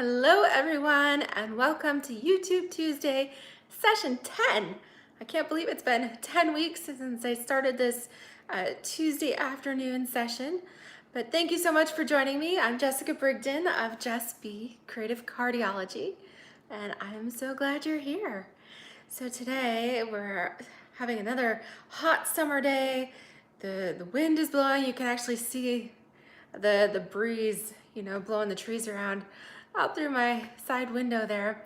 Hello everyone and welcome to YouTube Tuesday session 10. I can't believe it's been 10 weeks since I started this Tuesday afternoon session, but thank you so much for joining me. I'm Jessica Brigden of Just Be Creative Cardiology, and I'm so glad you're here. So today we're having another hot summer day. The wind is blowing. You can actually see the breeze, blowing the trees around out through my side window there.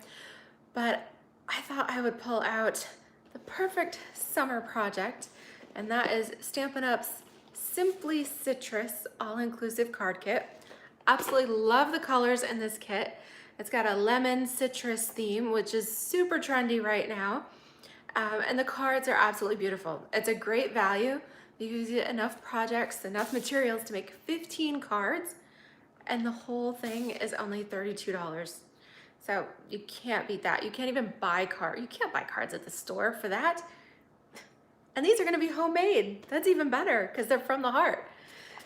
But I thought I would pull out the perfect summer project, and that is Stampin' Up's Simply Citrus All-Inclusive Card Kit. Absolutely love the colors in this kit. It's got a lemon citrus theme, which is super trendy right now. And the cards are absolutely beautiful. It's a great value. You get enough projects, enough materials to make 15 cards, and the whole thing is only $32. So you can't beat that. You can't even buy cards. You can't buy cards at the store for that. And these are gonna be homemade. That's even better because they're from the heart.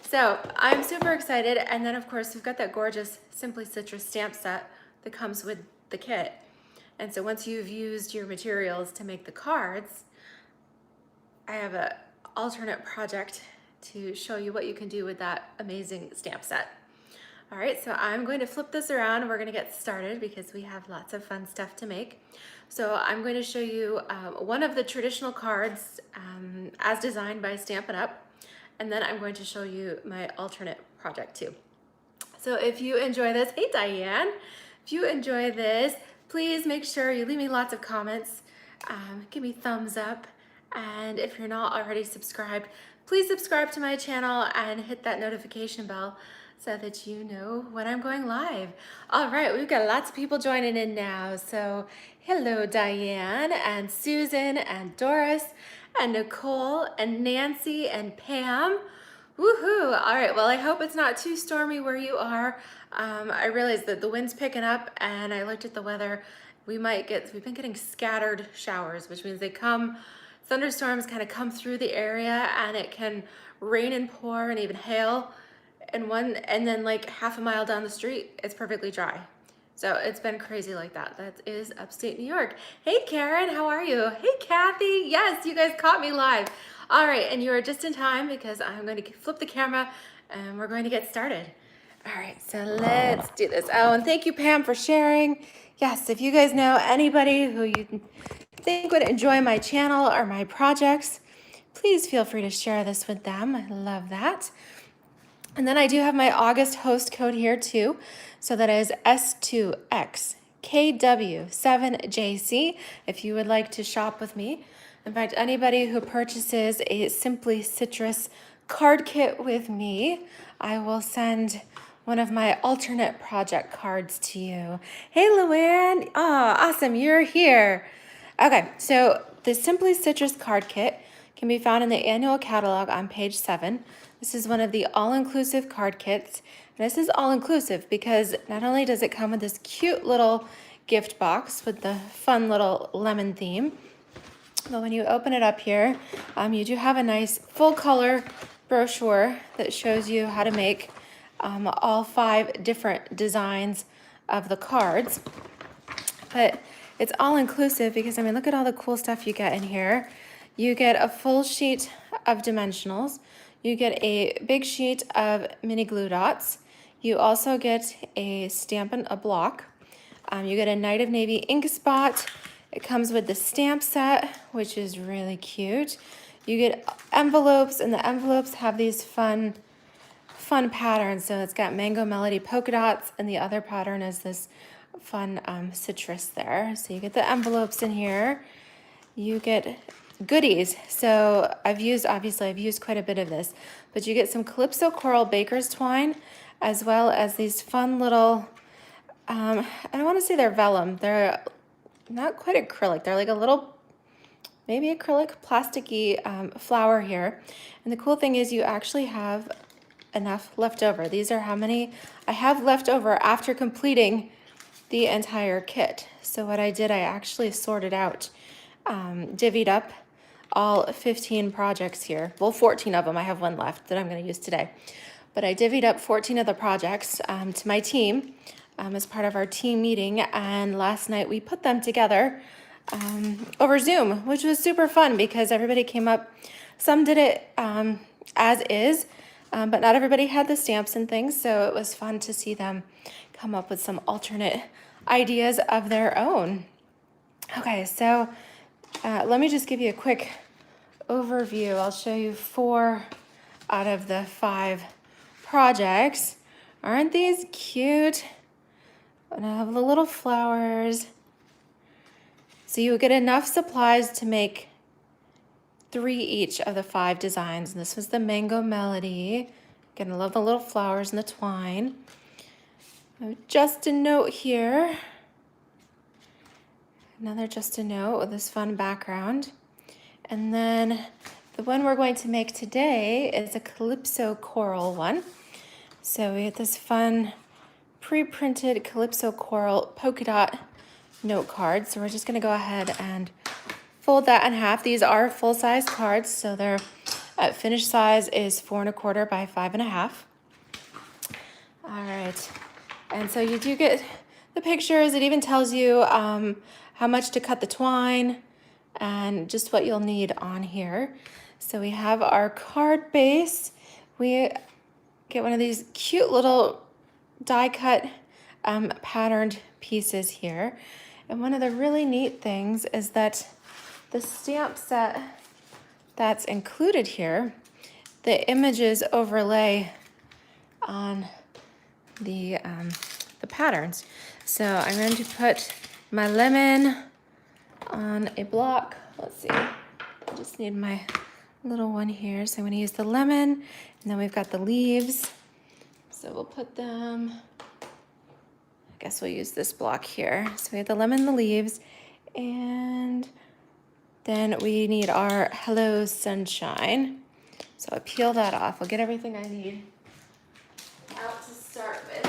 So I'm super excited. And then of course, we've got that gorgeous Simply Citrus stamp set that comes with the kit. And so once you've used your materials to make the cards, I have an alternate project to show you what you can do with that amazing stamp set. All right, so I'm going to flip this around and we're gonna get started because we have lots of fun stuff to make. So I'm going to show you one of the traditional cards as designed by Stampin' Up, and then I'm going to show you my alternate project too. So if you enjoy this, hey Diane, if you enjoy this, please make sure you leave me lots of comments, give me thumbs up, and if you're not already subscribed, please subscribe to my channel and hit that notification bell so that you know when I'm going live. All right, we've got lots of people joining in now. So hello, Diane and Susan and Doris and Nicole and Nancy and Pam. Woohoo! All right, well, I hope it's not too stormy where you are. I realized that the wind's picking up and I looked at the weather. We've been getting scattered showers, which means thunderstorms kind of come through the area and it can rain and pour and even hail. And then like half a mile down the street, it's perfectly dry. So it's been crazy like that. That is upstate New York. Hey Karen, how are you? Hey Kathy, yes, you guys caught me live. All right, and you are just in time because I'm going to flip the camera and we're going to get started. All right, so let's do this. Oh, and thank you Pam for sharing. Yes, if you guys know anybody who you think would enjoy my channel or my projects, please feel free to share this with them. I love that. And then I do have my August host code here too. So that is S2XKW7JC if you would like to shop with me. In fact, anybody who purchases a Simply Citrus card kit with me, I will send one of my alternate project cards to you. Hey Luann, oh, awesome, you're here. Okay, so the Simply Citrus card kit can be found in the annual catalog on page 7. This is one of the all-inclusive card kits. And this is all-inclusive because not only does it come with this cute little gift box with the fun little lemon theme, but when you open it up here, you do have a nice full-color brochure that shows you how to make all 5 different designs of the cards. But it's all-inclusive because, I mean, look at all the cool stuff you get in here. You get a full sheet of dimensionals. You get a big sheet of mini glue dots. You also get a Stampin' block. You get a Night of Navy ink spot. It comes with the stamp set, which is really cute. You get envelopes, and the envelopes have these fun patterns. So it's got Mango Melody polka dots, and the other pattern is this fun citrus there. So you get the envelopes in here. You get goodies. So I've used quite a bit of this, but you get some Calypso Coral Baker's Twine, as well as these fun little, I don't want to say they're vellum. They're not quite acrylic. They're like a little, maybe acrylic, plasticky flower here. And the cool thing is you actually have enough left over. These are how many I have left over after completing the entire kit. So what I did, I actually sorted out, divvied up all 15 projects here. Well, 14 of them. I have one left that I'm going to use today. But I divvied up 14 of the projects to my team as part of our team meeting, and last night we put them together over Zoom, which was super fun because everybody came up. Some did it as is, but not everybody had the stamps and things, so it was fun to see them come up with some alternate ideas of their own. Okay, so let me just give you a quick overview. I'll show you 4 out of the 5 projects. Aren't these cute? And I have the little flowers. So you get enough supplies to make 3 each of the 5 designs. And this was the Mango Melody. Again, I love the little flowers and the twine. Just a note here. Another just a note with this fun background. And then the one we're going to make today is a Calypso Coral one. So we have this fun pre-printed Calypso Coral polka dot note card. So we're just gonna go ahead and fold that in half. These are full-size cards, so their finished size is 4 1/4 by 5 1/2. All right, and so you do get the pictures. It even tells you how much to cut the twine and just what you'll need on here. So we have our card base. We get one of these cute little die cut patterned pieces here. And one of the really neat things is that the stamp set that's included here, the images overlay on the patterns. So I'm going to put my lemon on a block. Let's see, I just need my little one here. So I'm going to use the lemon, and then we've got the leaves. So we'll put them, I guess we'll use this block here. So we have the lemon, the leaves, and then we need our Hello Sunshine. So I'll peel that off. I'll get everything I need out to start with.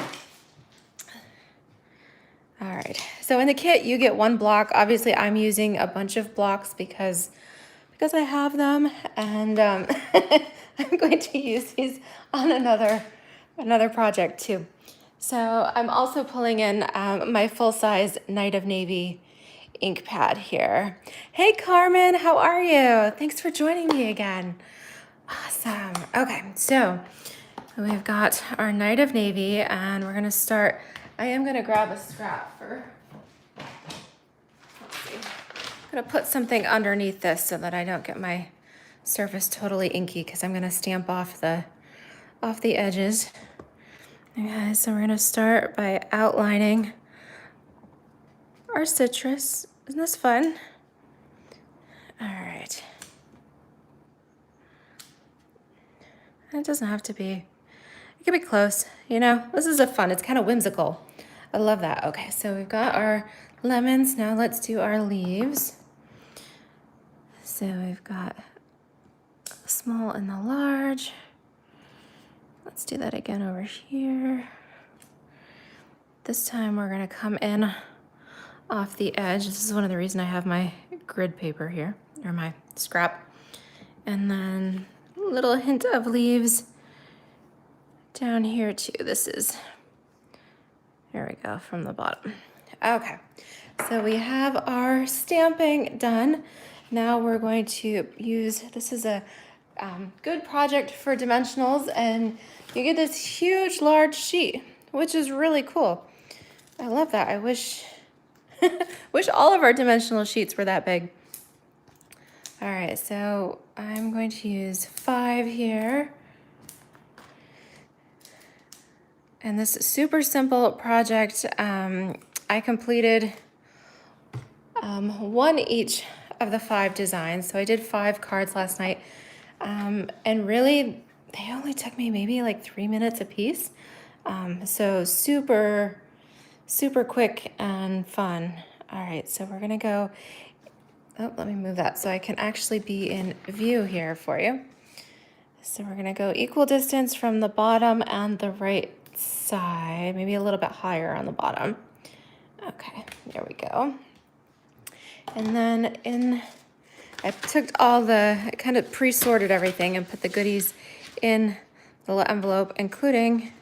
All right, so in the kit, you get 1 block. Obviously, I'm using a bunch of blocks because I have them, and I'm going to use these on another project too. So I'm also pulling in my full-size Night of Navy ink pad here. Hey Carmen, how are you? Thanks for joining me again. Awesome. Okay, so we've got our Night of Navy, and we're gonna start. I am gonna grab a scrap for, let's see. I'm gonna put something underneath this so that I don't get my surface totally inky, because I'm gonna stamp off the edges. Okay, so we're gonna start by outlining our citrus. Isn't this fun? All right. It doesn't have to be, it can be close, you know? This is a fun, it's kind of whimsical. I love that. Okay, so we've got our lemons. Now let's do our leaves. So we've got the small and the large. Let's do that again over here. This time we're gonna come in off the edge. This is one of the reasons I have my grid paper here, or my scrap. And then a little hint of leaves down here too. This is, there we go, from the bottom. Okay, so we have our stamping done. Now we're going to use, this is a good project for dimensionals, and you get this huge, large sheet, which is really cool. I love that. I wish all of our dimensional sheets were that big. All right, so I'm going to use 5 here. And this super simple project, I completed 1 each of the 5 designs. So I did 5 cards last night. And really, they only took me maybe like 3 minutes a piece. So super quick and fun. All right, so we're gonna go, oh, let me move that so I can actually be in view here for you. So we're gonna go equal distance from the bottom and the right side, maybe a little bit higher on the bottom. Okay, there we go. And then I took all the, kind of pre-sorted everything and put the goodies in the little envelope, including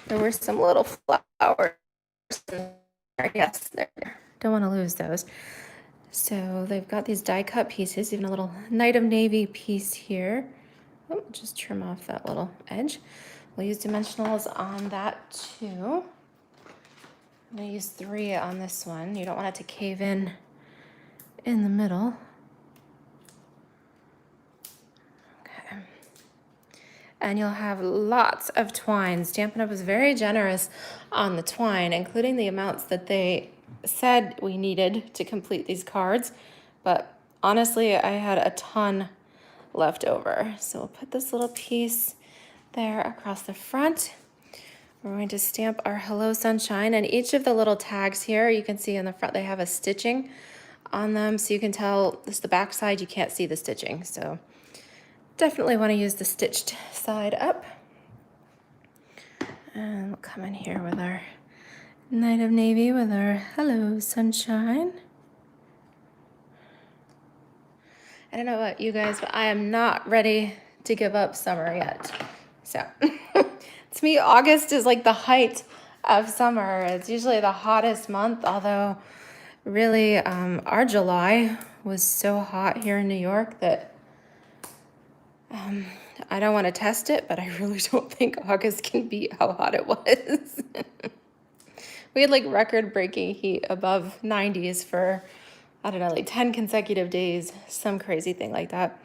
There were some little flowers in there. Yes, there. Don't want to lose those. So they've got these die cut pieces, even a little Night of Navy piece here. Oh, just trim off that little edge. We'll use dimensionals on that too. I'm gonna use 3 on this one. You don't want it to cave in the middle. Okay. And you'll have lots of twine. Stampin' Up! Was very generous on the twine, including the amounts that they said we needed to complete these cards. But honestly, I had a ton left over. So we'll put this little piece there across the front. We're going to stamp our Hello Sunshine, and each of the little tags here, you can see in the front, they have a stitching on them, so you can tell this is the back side, you can't see the stitching. So definitely want to use the stitched side up. And we'll come in here with our Night of Navy with our Hello Sunshine. I don't know about you guys, but I am not ready to give up summer yet. So to me, August is like the height of summer. It's usually the hottest month, although really our July was so hot here in New York that I don't want to test it, but I really don't think August can beat how hot it was. We had like record-breaking heat above 90s for, I don't know, like 10 consecutive days, some crazy thing like that.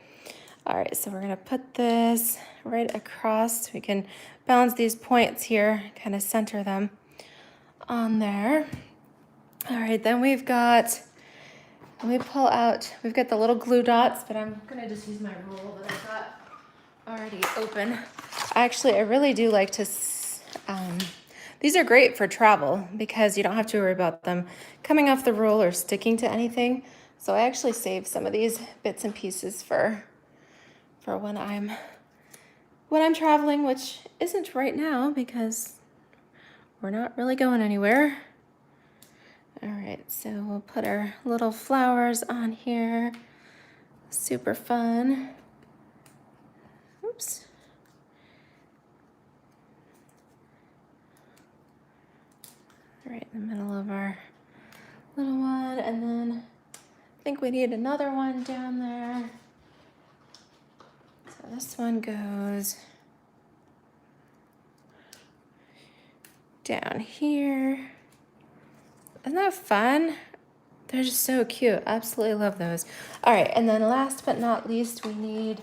All right, so we're gonna put this right across. We can balance these points here, kind of center them on there. All right, then we've got, let me pull out, we've got the little glue dots, but I'm gonna just use my roll that I've got already open. Actually, I really do like to, these are great for travel because you don't have to worry about them coming off the roll or sticking to anything. So I actually save some of these bits and pieces for when I'm traveling, which isn't right now because we're not really going anywhere. All right, so we'll put our little flowers on here. Super fun. Oops. Right in the middle of our little one, and then I think we need another one down there. So this one goes down here. Isn't that fun? They're just so cute. Absolutely love those. All right, and then last but not least, we need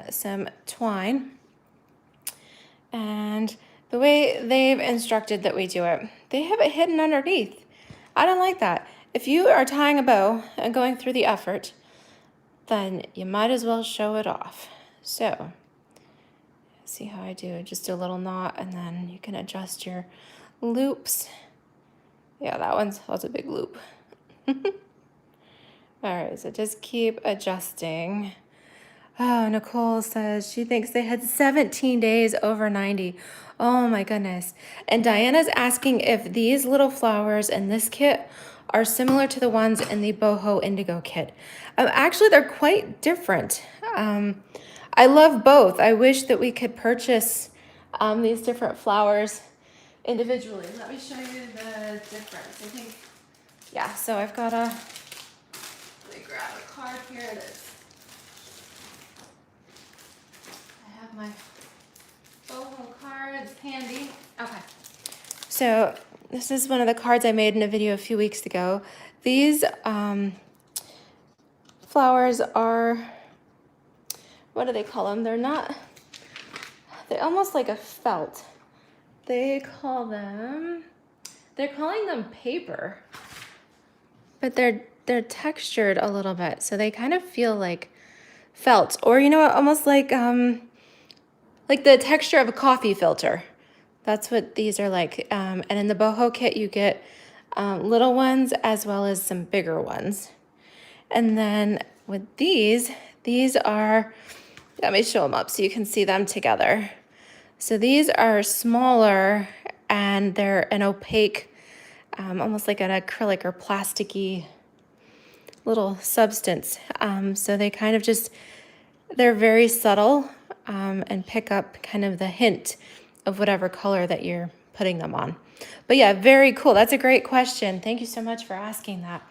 some twine. And the way they've instructed that we do it, they have it hidden underneath. I don't like that. If you are tying a bow and going through the effort, then you might as well show it off. So, see how I do? Just do a little knot, and then you can adjust your loops. Yeah, that was a big loop. All right, so just keep adjusting. Oh, Nicole says she thinks they had 17 days over 90. Oh my goodness. And Diana's asking if these little flowers in this kit are similar to the ones in the Boho Indigo kit. Actually, they're quite different. I love both. I wish that we could purchase these different flowers individually. Let me show you the difference. I think, yeah, so I've got let me grab a card here. It is. I have my Boho cards handy. Okay. So this is one of the cards I made in a video a few weeks ago. These flowers are, what do they call them? They're almost like a felt. They're calling them paper, but they're textured a little bit. So they kind of feel like felt, or you know what, almost like the texture of a coffee filter. That's what these are like. And in the Boho kit, you get little ones as well as some bigger ones. And then with these are, let me show them up so you can see them together. So these are smaller and they're an opaque, almost like an acrylic or plasticky little substance. So they kind of just, they're very subtle and pick up kind of the hint of whatever color that you're putting them on. But yeah, very cool. That's a great question. Thank you so much for asking that.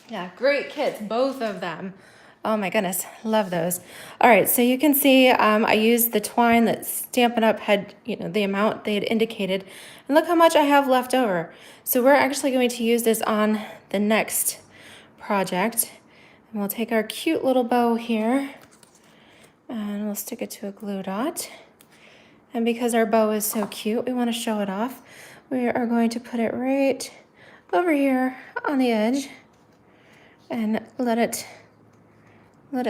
Yeah, great kits, both of them. Oh my goodness, love those. All right, so you can see I used the twine that Stampin' Up! Had, the amount they had indicated. And look how much I have left over. So we're actually going to use this on the next project. And we'll take our cute little bow here and we'll stick it to a glue dot. And because our bow is so cute, we want to show it off. We are going to put it right over here on the edge and let it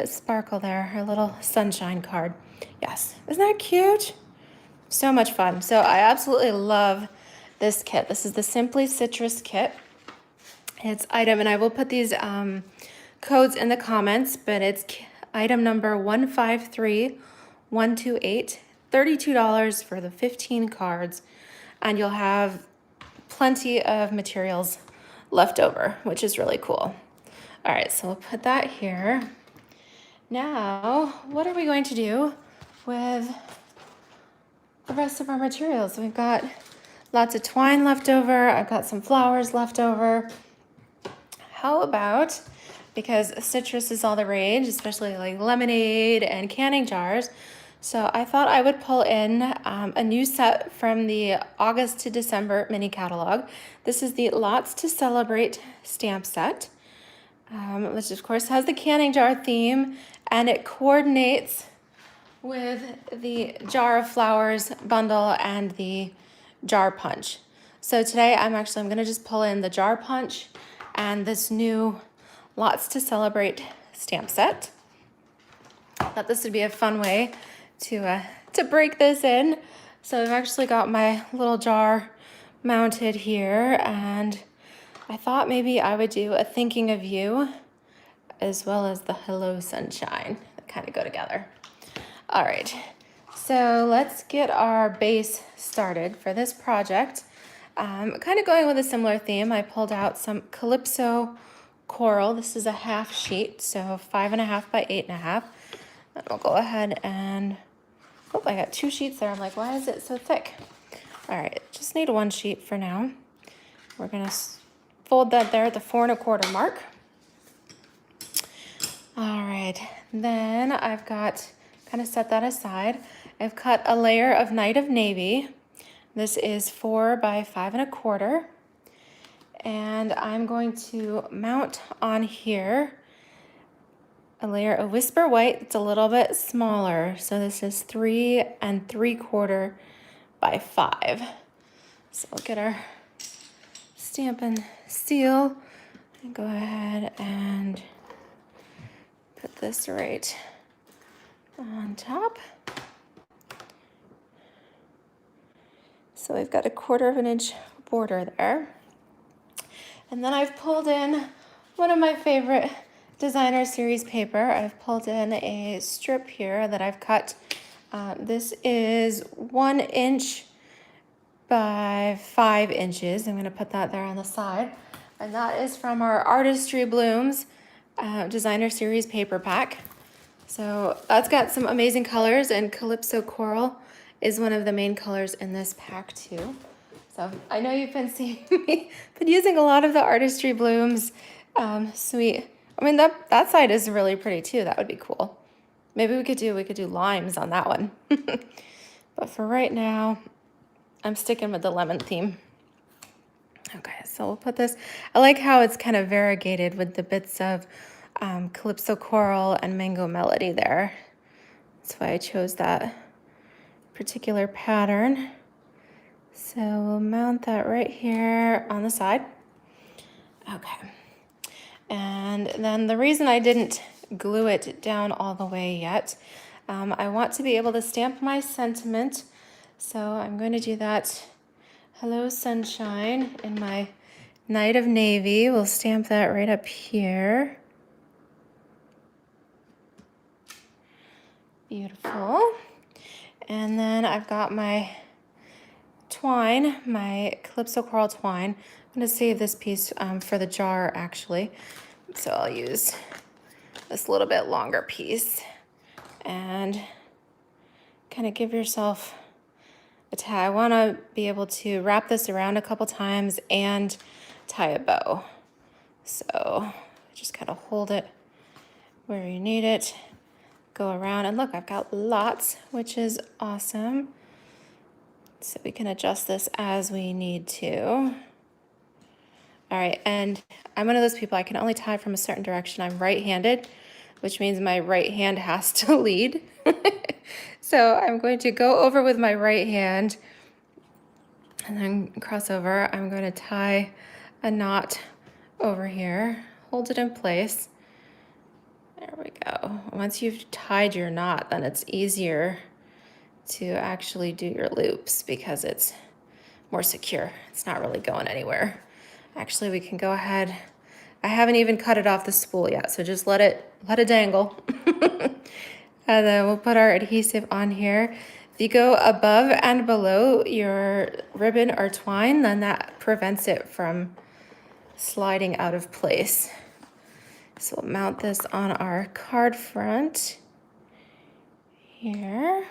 sparkle there, our little sunshine card. Yes, isn't that cute? So much fun. So I absolutely love this kit. This is the Simply Citrus kit. It's item, and I will put these codes in the comments, but it's item number 153128, $32 for the 15 cards, and you'll have plenty of materials left over, which is really cool. All right, so we'll put that here. Now, what are we going to do with the rest of our materials? We've got lots of twine left over. I've got some flowers left over. How about, because citrus is all the rage, especially like lemonade and canning jars, so I thought I would pull in a new set from the August to December mini catalog. This is the Lots to Celebrate stamp set, which of course has the canning jar theme, and it coordinates with the jar of flowers bundle and the jar punch. So today I'm going to just pull in the jar punch and this new Lots to Celebrate stamp set. Thought this would be a fun way to break this in. So I've actually got my little jar mounted here, and I thought maybe I would do a thinking of you as well as the hello sunshine that kind of go together. All right, so let's get our base started for this project. Kind of going with a similar theme. I pulled out some Calypso Coral. This is a half sheet, so 5.5 by 8.5. And we'll go ahead and, oh, I got 2 sheets there. I'm like, why is it so thick? All right, just need 1 sheet for now. We're gonna fold that there at the 4 1/4 mark. All right, then I've got, kind of set that aside. I've cut a layer of Night of Navy. This is 4 by 5 1/4. And I'm going to mount on here a layer of Whisper White. It's a little bit smaller. So this is 3 3/4 by 5. So we'll get our Stampin' Seal and go ahead and put this right on top. So we've got a 1/4 inch border there. And then I've pulled in one of my favorite designer series paper. I've pulled in a strip here that I've cut. This is 1 inch by 5 inches. I'm going to put that there on the side. And that is from our Artistry Blooms designer series paper pack. So that's got some amazing colors, and Calypso Coral is one of the main colors in this pack too. So I know you've been seeing me been using a lot of the Artistry Blooms sweet. I mean, that side is really pretty too. That would be cool. Maybe we could do limes on that one. But for right now, I'm sticking with the lemon theme. Okay, so we'll put this. I like how it's kind of variegated with the bits of Calypso Coral and Mango Melody there. That's why I chose that particular pattern. So we'll mount that right here on the side. Okay. And then the reason I didn't glue it down all the way yet, I want to be able to stamp my sentiment. So I'm going to do that Hello Sunshine in my Night of Navy. We'll stamp that right up here. Beautiful. And then I've got my twine, my Calypso Coral twine. I'm going to save this piece for the jar actually. So I'll use this little bit longer piece and kind of give yourself I want to be able to wrap this around a couple times and tie a bow. So just kind of hold it where you need it, go around, and look, I've got lots, which is awesome. So we can adjust this as we need to. All right, and I'm one of those people, I can only tie from a certain direction. I'm right-handed, which means my right hand has to lead. So I'm going to go over with my right hand and then cross over. I'm going to tie a knot over here, hold it in place. There we go. Once you've tied your knot, then it's easier to actually do your loops because it's more secure. It's not really going anywhere. Actually, we can go ahead. I haven't even cut it off the spool yet, so just let it dangle. And then we'll put our adhesive on here. If you go above and below your ribbon or twine, then that prevents it from sliding out of place. So we'll mount this on our card front here.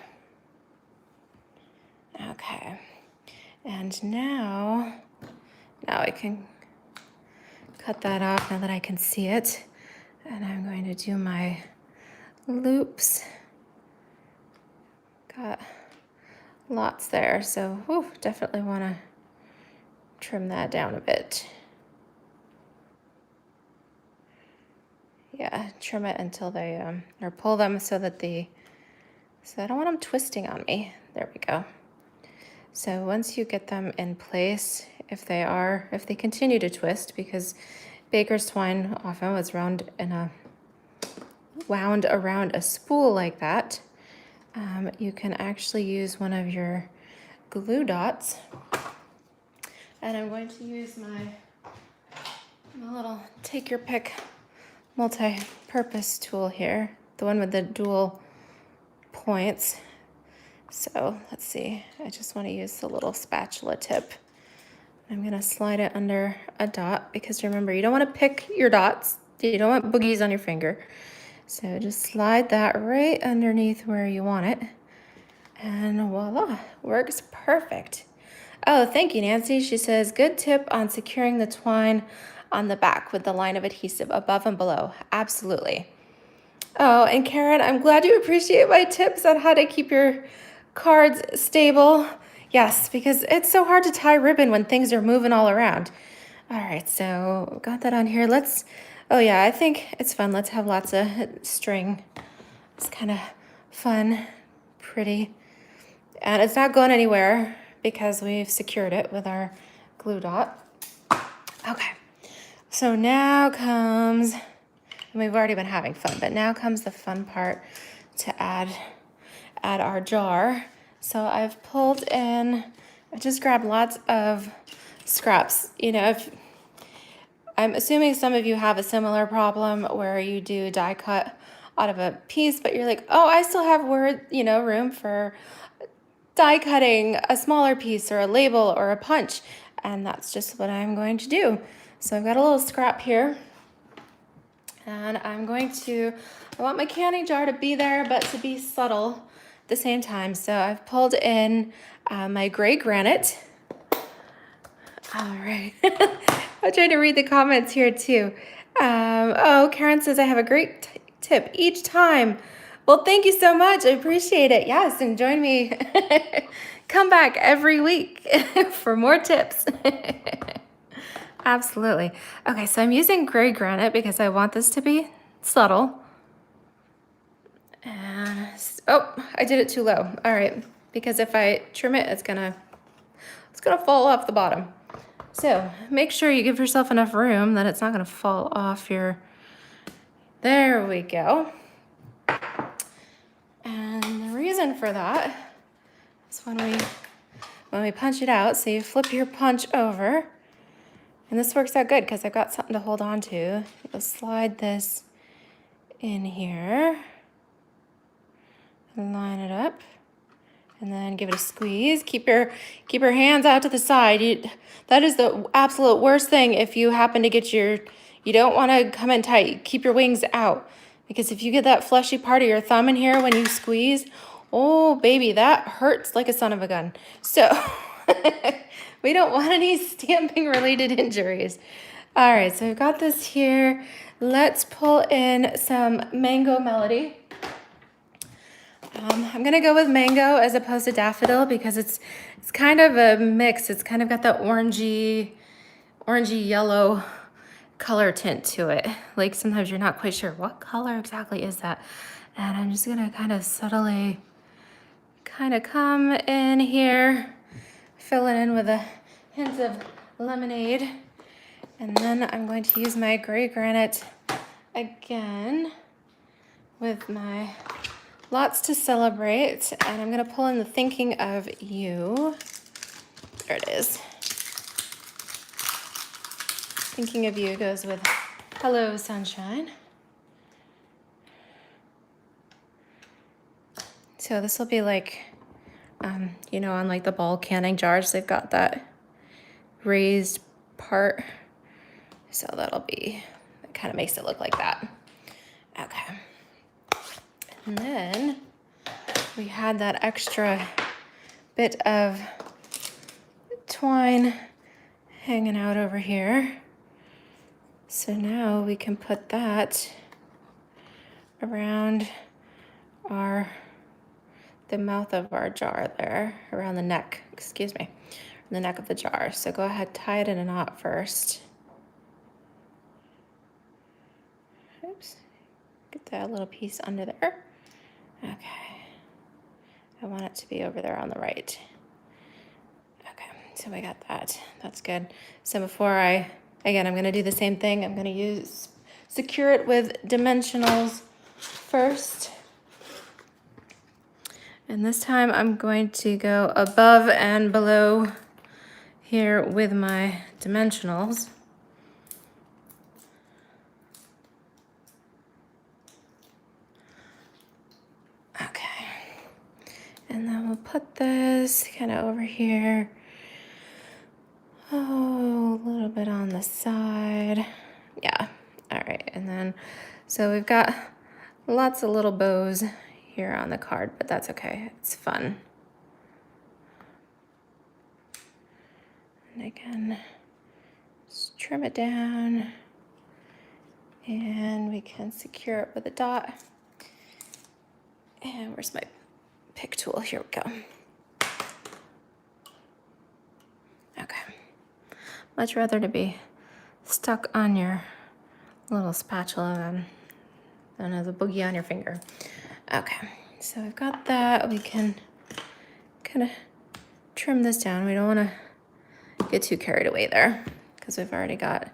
Okay, and now I can cut that off now that I can see it. And I'm going to do my loops. Got lots there, so definitely want to trim that down a bit. Yeah, trim it until they, or pull them so that so I don't want them twisting on me. There we go. So once you get them in place, if they continue to twist, because baker's twine often was wound around a spool like that, you can actually use one of your glue dots. And I'm going to use my little take your pick multi-purpose tool here, the one with the dual points. So let's see, I just want to use the little spatula tip. I'm going to slide it under a dot because remember, you don't want to pick your dots. You don't want boogies on your finger. So just slide that right underneath where you want it. And voila, works perfect. Oh, thank you, Nancy. She says, good tip on securing the twine on the back with the line of adhesive above and below. Absolutely. Oh, and Karen, I'm glad you appreciate my tips on how to keep your cards stable. Yes, because it's so hard to tie ribbon when things are moving all around. All right, so got that on here. Oh yeah, I think it's fun. Let's have lots of string. It's kind of fun, pretty. And it's not going anywhere because we've secured it with our glue dot. Okay, so now comes, and we've already been having fun, but now comes the fun part to add our jar. So I've pulled in, I just grabbed lots of scraps. You know, I'm assuming some of you have a similar problem where you do die cut out of a piece, but you're like, oh, I still have room for die cutting a smaller piece or a label or a punch. And that's just what I'm going to do. So I've got a little scrap here. And I want my canning jar to be there, but to be subtle at the same time. So I've pulled in my gray granite. All right. I'm trying to read the comments here too. Karen says, I have a great tip each time. Well, thank you so much. I appreciate it. Yes, and join me. Come back every week for more tips. Absolutely. Okay, so I'm using gray granite because I want this to be subtle. And, I did it too low. All right, because if I trim it, it's gonna fall off the bottom. So make sure you give yourself enough room that it's not gonna fall off your, there we go. And the reason for that is when we punch it out, so you flip your punch over, and this works out good because I've got something to hold on to. You'll slide this in here, line it up, and then give it a squeeze. Keep your hands out to the side. That is the absolute worst thing if you happen to get you don't want to come in tight. Keep your wings out, because if you get that fleshy part of your thumb in here when you squeeze, Oh, baby, that hurts like a son of a gun. So we don't want any stamping related injuries. All right, so we've got this here. Let's pull in some Mango Melody. I'm gonna go with mango as opposed to daffodil because it's kind of a mix. It's kind of got that orangey yellow color tint to it. Like sometimes you're not quite sure what color exactly is that. And I'm just gonna kind of subtly kind of come in here, fill it in with a hint of lemonade. And then I'm going to use my gray granite again with my Lots to Celebrate, and I'm gonna pull in the Thinking of You. There it is. Thinking of You goes with Hello Sunshine. So this will be like, you know, on like the ball canning jars, they've got that raised part. So that'll be, it kind of makes it look like that. Okay. And then we had that extra bit of twine hanging out over here. So now we can put that around the mouth of our jar there, around the neck, excuse me, the neck of the jar. So go ahead, tie it in a knot first. Oops, get that little piece under there. Okay, I want it to be over there on the right. Okay, so we got that, that's good. So before again, I'm gonna do the same thing. I'm gonna secure it with dimensionals first. And this time I'm going to go above and below here with my dimensionals. Okay, and then we'll put this kind of over here. Oh, a little bit on the side. Yeah, all right, and then, so we've got lots of little bows here on the card, but that's okay, it's fun. And again, just trim it down, and we can secure it with a dot. And where's my pick tool? Here we go. Okay. Much rather to be stuck on your little spatula than as a boogie on your finger. Okay, so we've got that. We can kind of trim this down. We don't want to get too carried away there because we've already got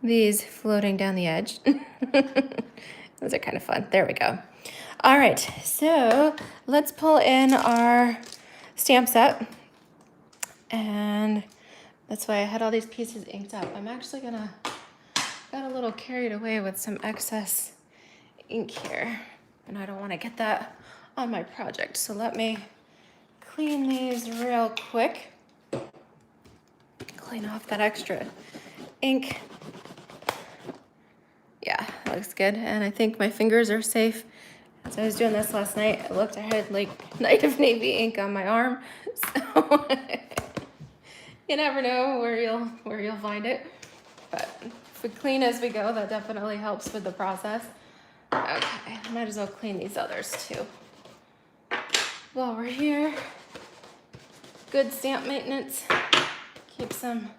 these floating down the edge. Those are kind of fun. There we go. All right, so let's pull in our stamp set. And that's why I had all these pieces inked up. I'm actually got a little carried away with some excess ink here, and I don't want to get that on my project. So let me clean these real quick. Clean off that extra ink. Yeah, that looks good. And I think my fingers are safe. As I was doing this last night, I looked, I had like Night of Navy ink on my arm. So you never know where you'll find it. But if we clean as we go, that definitely helps with the process. Okay, might as well clean these others too. While we're here, good stamp maintenance keeps them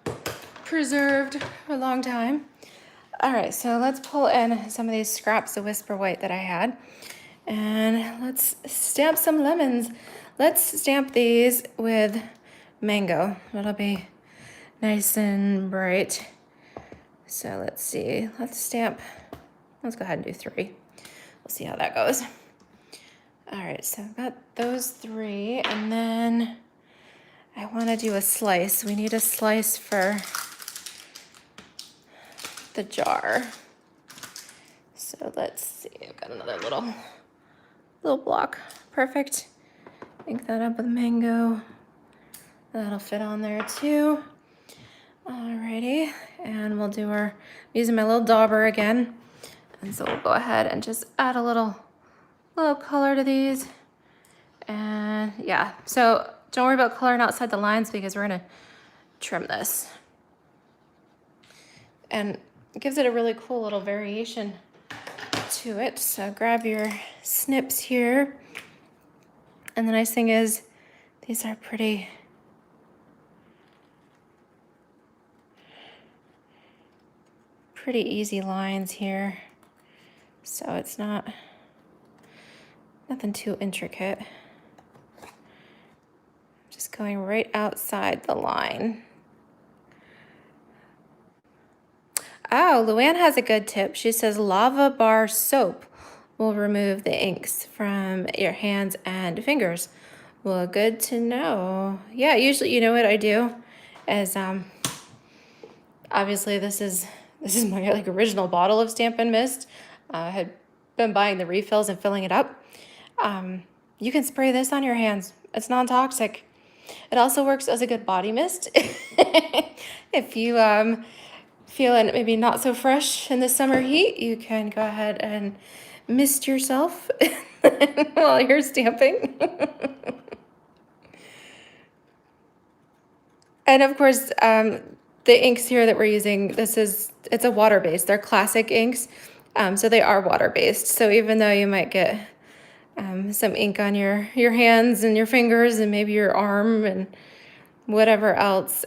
preserved for a long time. All right, so let's pull in some of these scraps of Whisper White that I had. And let's stamp some lemons. Let's stamp these with mango. It'll be nice and bright. So let's see, let's go ahead and do 3. We'll see how that goes. All right, so I've got those 3, and then I want to do a slice. We need a slice for the jar. So let's see, I've got another little block. Perfect. Ink that up with mango. That'll fit on there too. Alrighty, and we'll do using my little dauber again. And so we'll go ahead and just add a little color to these. And yeah, so don't worry about coloring outside the lines because we're gonna trim this. And it gives it a really cool little variation to it. So grab your snips here. And the nice thing is these are pretty easy lines here. So it's nothing too intricate. Just going right outside the line. Oh, Luann has a good tip. She says lava bar soap will remove the inks from your hands and fingers. Well, good to know. Yeah, usually, you know what I do is, obviously this is my like original bottle of Stampin' Mist. I had been buying the refills and filling it up. You can spray this on your hands. It's non-toxic. It also works as a good body mist. If you feeling maybe not so fresh in the summer heat, you can go ahead and mist yourself while you're stamping. And of course, the inks here that we're using, it's a water-based. They're classic inks, so they are water-based. So even though you might get some ink on your hands and your fingers and maybe your arm and whatever else,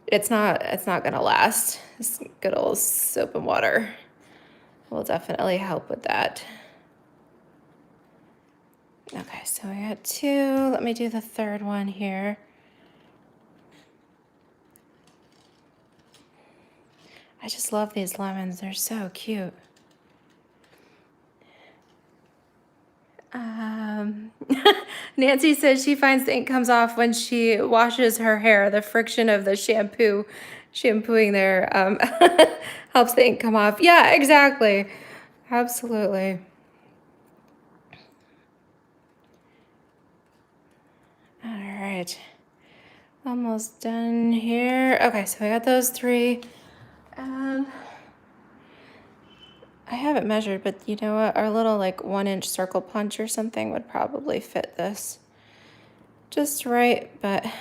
it's not gonna last. This good old soap and water will definitely help with that. Okay, so I got 2. Let me do the third one here. I just love these lemons. They're so cute. Nancy says she finds the ink comes off when she washes her hair. The friction of the shampooing there helps the ink come off. Yeah, exactly. Absolutely. All right. Almost done here. Okay, so I got those 3. I haven't measured, but you know what? Our little like 1-inch circle punch or something would probably fit this just right, but I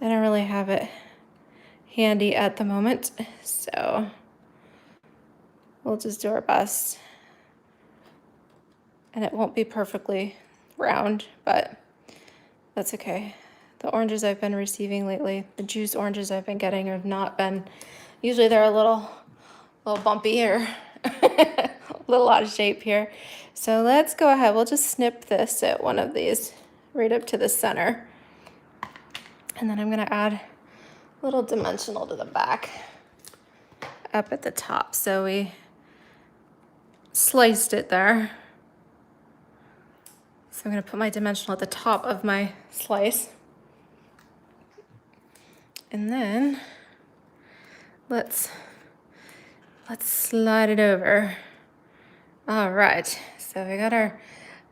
don't really have it handy at the moment, so we'll just do our best. And it won't be perfectly round, but that's okay. The oranges I've been receiving lately, the juice oranges I've been getting have not been, usually they're a little bumpy or a little out of shape here. So let's go ahead, we'll just snip this at one of these right up to the center. And then I'm gonna add a little dimensional to the back up at the top. So we sliced it there. So I'm gonna put my dimensional at the top of my slice. And then let's slide it over. All right, so we got our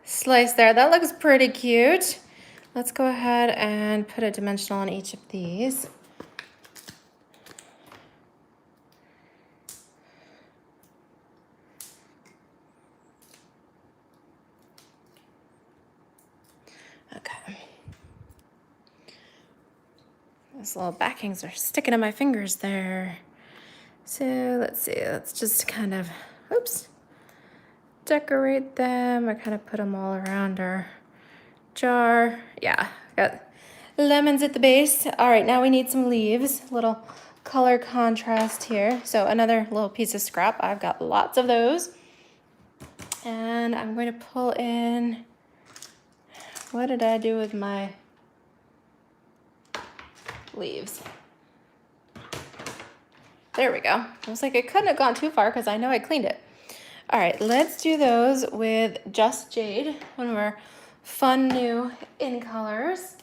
slice there. That looks pretty cute. Let's go ahead and put a dimensional on each of these. Okay. Those little backings are sticking to my fingers there. So let's see, let's just kind of, oops, decorate them. I kind of put them all around our jar. Yeah, got lemons at the base. All right, now we need some leaves, little color contrast here. So another little piece of scrap. I've got lots of those. And I'm going to pull in, what did I do with my leaves? There we go. I was like, it couldn't have gone too far because I know I cleaned it. All right, let's do those with Just Jade, one of our fun new in colors.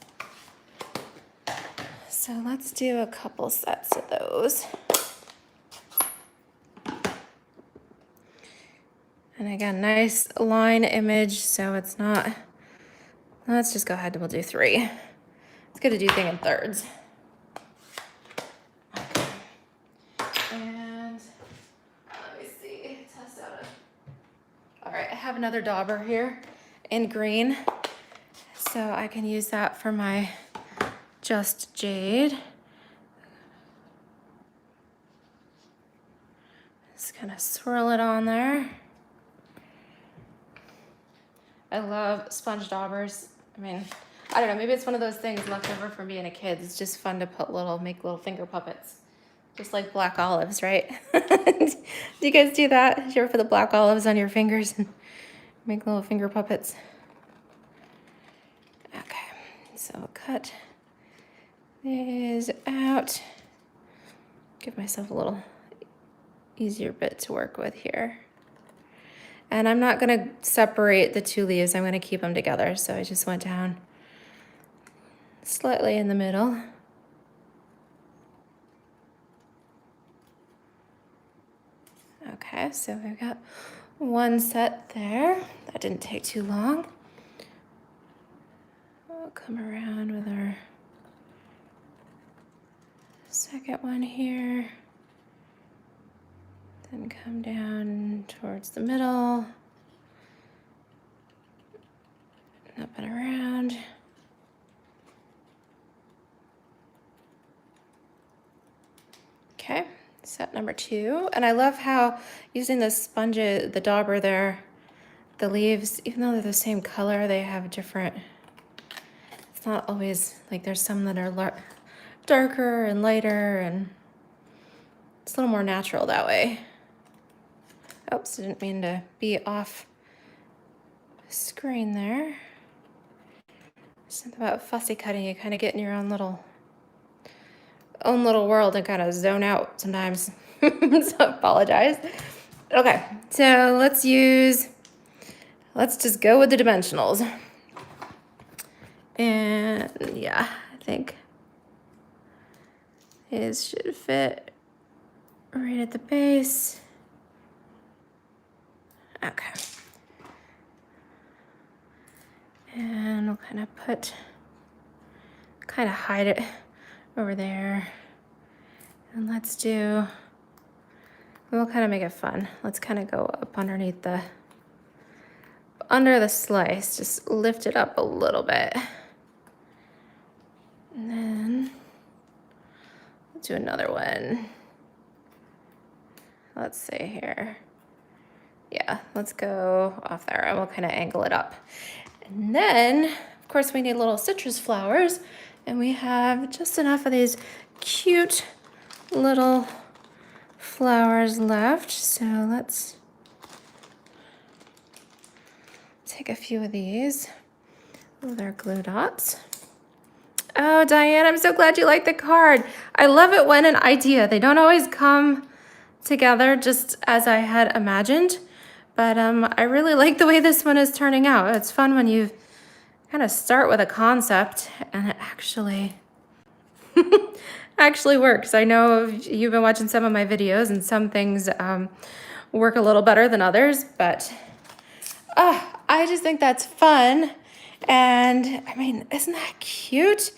So let's do a couple sets of those. And again, nice line image, so it's not, let's just go ahead and we'll do 3. It's good to do things in thirds. And let me see, test out it. All right, I have another dauber here in green. So I can use that for my Just Jade. Just kind of swirl it on there. I love sponge daubers. I mean, I don't know, maybe it's one of those things left over from being a kid. It's just fun to make little finger puppets. Just like black olives, right? Do you guys do that? Did you ever put the black olives on your fingers and make little finger puppets? Okay, so I'll cut these out. Give myself a little easier bit to work with here. And I'm not gonna separate the two leaves, I'm gonna keep them together. So I just went down slightly in the middle. Okay, so we've got one set there. That didn't take too long. We'll come around with our second one here. Then come down towards the middle. Up and around. Okay, set number 2. And I love how using the sponge, the dauber there, the leaves, even though they're the same color, they have different, it's not always, like there's some that are darker and lighter, and it's a little more natural that way. Oops, didn't mean to be off screen there. Something about fussy cutting, you kind of get in your own little world and kind of zone out sometimes. So apologize. Okay, so let's just go with the dimensionals. And yeah, I think these should fit right at the base. Okay. And we'll kind of hide it over there. And we'll kind of make it fun. Let's kind of go up underneath under the slice, just lift it up a little bit. And then we'll do another one. Let's see here. Yeah, let's go off there and we'll kind of angle it up. And then, of course, we need little citrus flowers, and we have just enough of these cute little flowers left. So let's take a few of these with our glue dots. Oh, Diane, I'm so glad you like the card. I love it when an idea, they don't always come together just as I had imagined. But I really like the way this one is turning out. It's fun when you kind of start with a concept and it actually works. I know you've been watching some of my videos and some things work a little better than others, but I just think that's fun. And I mean, isn't that cute?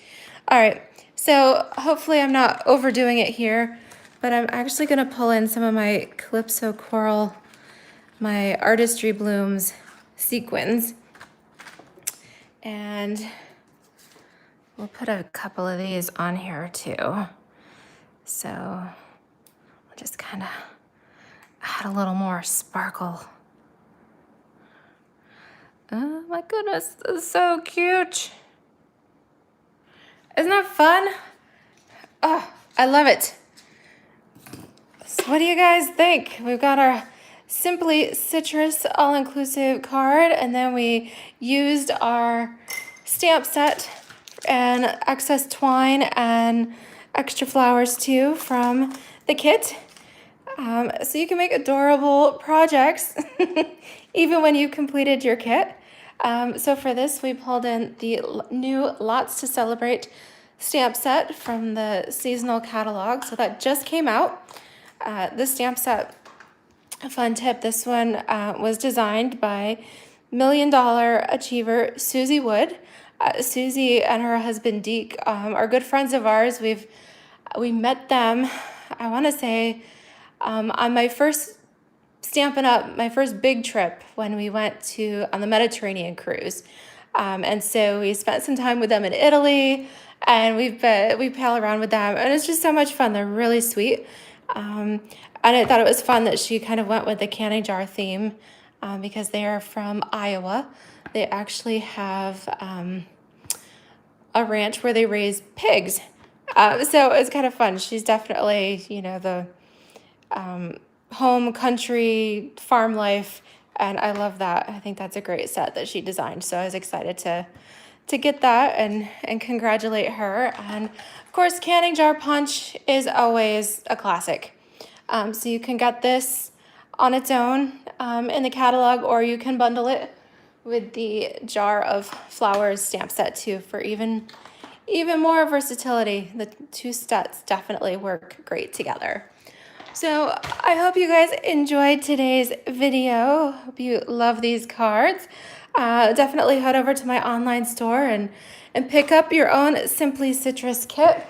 All right, so hopefully I'm not overdoing it here, but I'm actually gonna pull in some of my Calypso Coral, my Artistry Blooms sequins, and we'll put a couple of these on here too. So we'll just kind of add a little more sparkle. Oh my goodness, this is so cute. Isn't that fun? Oh, I love it. So what do you guys think? We've got our Simply Citrus all-inclusive card, and then we used our stamp set and excess twine and extra flowers too from the kit. So you can make adorable projects even when you completed your kit. So for this, we pulled in the new Lots to Celebrate stamp set from the seasonal catalog. So that just came out. This stamp set, a fun tip, this one was designed by $1 Million Achiever Susie Wood. Susie and her husband Deke are good friends of ours. We met them, I want to say, on my first Stampin' Up! My first big trip when we went on the Mediterranean cruise. And so we spent some time with them in Italy, and we pal around with them, and it's just so much fun. They're really sweet. Um, and I thought it was fun that she kind of went with the canning jar theme, because they are from Iowa. They actually have a ranch where they raise pigs. So it's kind of fun. She's definitely, the home, country, farm life, and I love that. I think that's a great set that she designed. So I was excited to get that and congratulate her. And of course, canning jar punch is always a classic. So you can get this on its own in the catalog, or you can bundle it with the jar of flowers stamp set too for even more versatility. The two sets definitely work great together. So I hope you guys enjoyed today's video. Hope you love these cards. Definitely head over to my online store and pick up your own Simply Citrus kit.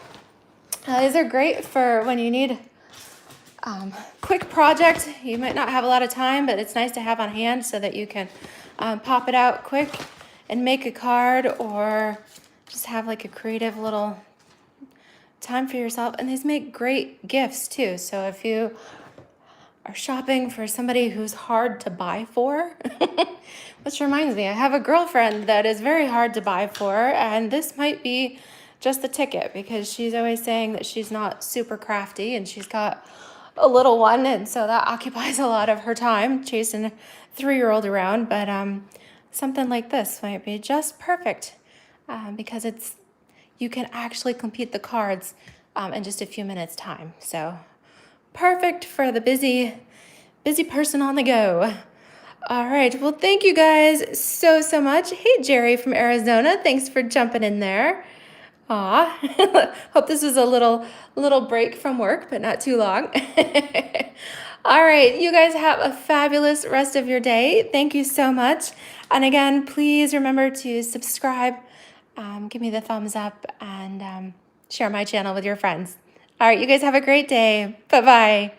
These are great for when you need quick project. You might not have a lot of time, but it's nice to have on hand so that you can pop it out quick and make a card, or just have like a creative little time for yourself. And these make great gifts too. So if you are shopping for somebody who's hard to buy for, which reminds me, I have a girlfriend that is very hard to buy for, and this might be just the ticket, because she's always saying that she's not super crafty, and she's got a little one, and so that occupies a lot of her time chasing a 3-year-old around. But something like this might be just perfect, because you can actually complete the cards in just a few minutes time. So perfect for the busy person on the go. All right, well, thank you guys so much. Hey, Jerry from Arizona, thanks for jumping in there. Aw, hope this was a little break from work, but not too long. All right, you guys have a fabulous rest of your day. Thank you so much. And again, please remember to subscribe, give me the thumbs up, and share my channel with your friends. All right, you guys have a great day. Bye-bye.